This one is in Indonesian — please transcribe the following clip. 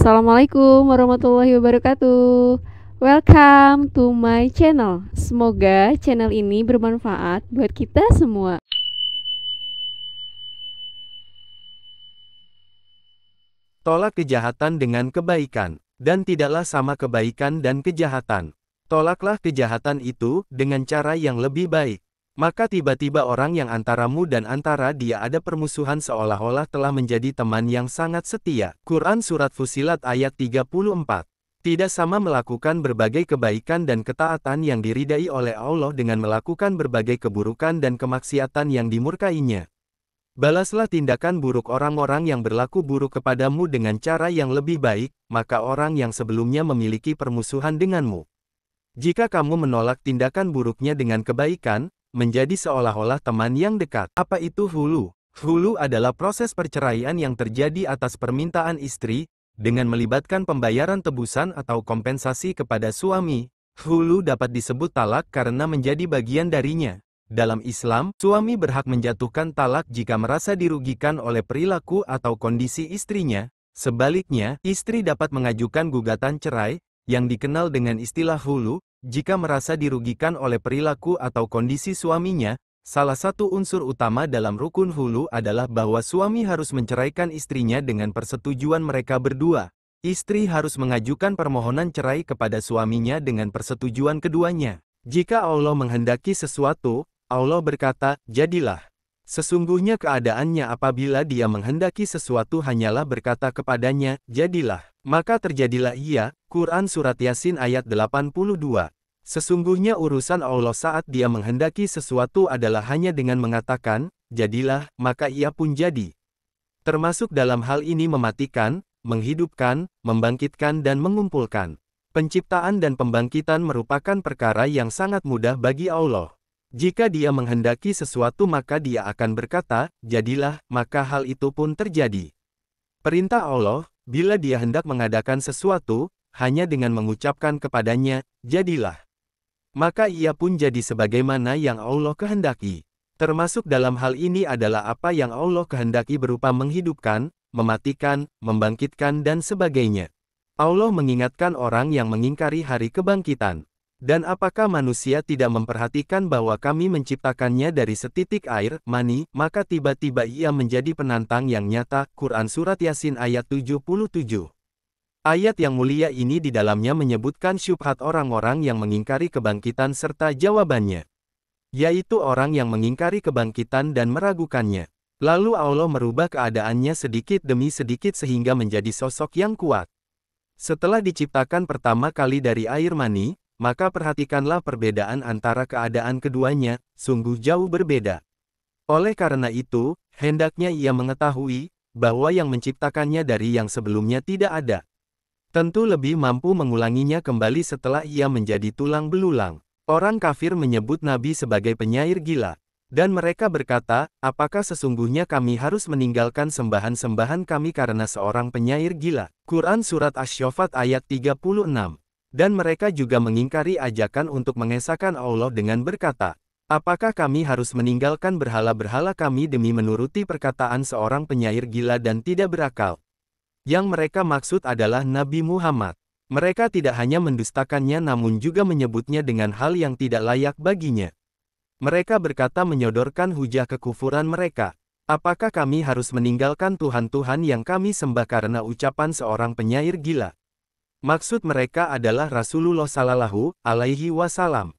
Assalamualaikum warahmatullahi wabarakatuh. Welcome to my channel. Semoga channel ini bermanfaat buat kita semua. Tolak kejahatan dengan kebaikan, dan tidaklah sama kebaikan dan kejahatan. Tolaklah kejahatan itu dengan cara yang lebih baik. Maka tiba-tiba orang yang antaramu dan antara dia ada permusuhan seolah-olah telah menjadi teman yang sangat setia. Quran Surat Fussilat ayat 34. Tidak sama melakukan berbagai kebaikan dan ketaatan yang diridai oleh Allah dengan melakukan berbagai keburukan dan kemaksiatan yang dimurkainya. Balaslah tindakan buruk orang-orang yang berlaku buruk kepadamu dengan cara yang lebih baik, maka orang yang sebelumnya memiliki permusuhan denganmu. Jika kamu menolak tindakan buruknya dengan kebaikan, menjadi seolah-olah teman yang dekat. Apa itu hulu? Hulu adalah proses perceraian yang terjadi atas permintaan istri, dengan melibatkan pembayaran tebusan atau kompensasi kepada suami. Hulu dapat disebut talak karena menjadi bagian darinya. Dalam Islam, suami berhak menjatuhkan talak jika merasa dirugikan oleh perilaku atau kondisi istrinya. Sebaliknya, istri dapat mengajukan gugatan cerai, yang dikenal dengan istilah hulu, jika merasa dirugikan oleh perilaku atau kondisi suaminya. Salah satu unsur utama dalam rukun hulu adalah bahwa suami harus menceraikan istrinya dengan persetujuan mereka berdua. Istri harus mengajukan permohonan cerai kepada suaminya dengan persetujuan keduanya. Jika Allah menghendaki sesuatu, Allah berkata, jadilah. Sesungguhnya keadaannya apabila dia menghendaki sesuatu hanyalah berkata kepadanya, jadilah. Maka terjadilah ia. Quran Surat Yasin ayat 82. Sesungguhnya urusan Allah saat dia menghendaki sesuatu adalah hanya dengan mengatakan, jadilah, maka ia pun jadi. Termasuk dalam hal ini mematikan, menghidupkan, membangkitkan dan mengumpulkan. Penciptaan dan pembangkitan merupakan perkara yang sangat mudah bagi Allah. Jika dia menghendaki sesuatu maka dia akan berkata, jadilah, maka hal itu pun terjadi. Perintah Allah, bila dia hendak mengadakan sesuatu, hanya dengan mengucapkan kepadanya, jadilah. Maka ia pun jadi sebagaimana yang Allah kehendaki. Termasuk dalam hal ini adalah apa yang Allah kehendaki berupa menghidupkan, mematikan, membangkitkan dan sebagainya. Allah mengingatkan orang yang mengingkari hari kebangkitan. Dan apakah manusia tidak memperhatikan bahwa kami menciptakannya dari setitik air, mani, maka tiba-tiba ia menjadi penantang yang nyata. Quran Surat Yasin ayat 77. Ayat yang mulia ini di dalamnya menyebutkan syubhat orang-orang yang mengingkari kebangkitan serta jawabannya. Yaitu orang yang mengingkari kebangkitan dan meragukannya. Lalu Allah merubah keadaannya sedikit demi sedikit sehingga menjadi sosok yang kuat. Setelah diciptakan pertama kali dari air mani, maka perhatikanlah perbedaan antara keadaan keduanya, sungguh jauh berbeda. Oleh karena itu, hendaknya ia mengetahui, bahwa yang menciptakannya dari yang sebelumnya tidak ada. Tentu lebih mampu mengulanginya kembali setelah ia menjadi tulang belulang. Orang kafir menyebut Nabi sebagai penyair gila. Dan mereka berkata, apakah sesungguhnya kami harus meninggalkan sembahan-sembahan kami karena seorang penyair gila? Quran Surat Asy-Syaffat ayat 36. Dan mereka juga mengingkari ajakan untuk mengesahkan Allah dengan berkata, apakah kami harus meninggalkan berhala-berhala kami demi menuruti perkataan seorang penyair gila dan tidak berakal? Yang mereka maksud adalah Nabi Muhammad. Mereka tidak hanya mendustakannya namun juga menyebutnya dengan hal yang tidak layak baginya. Mereka berkata menyodorkan hujah kekufuran mereka. Apakah kami harus meninggalkan Tuhan-Tuhan yang kami sembah karena ucapan seorang penyair gila? Maksud mereka adalah Rasulullah Shallallahu Alaihi Wasallam.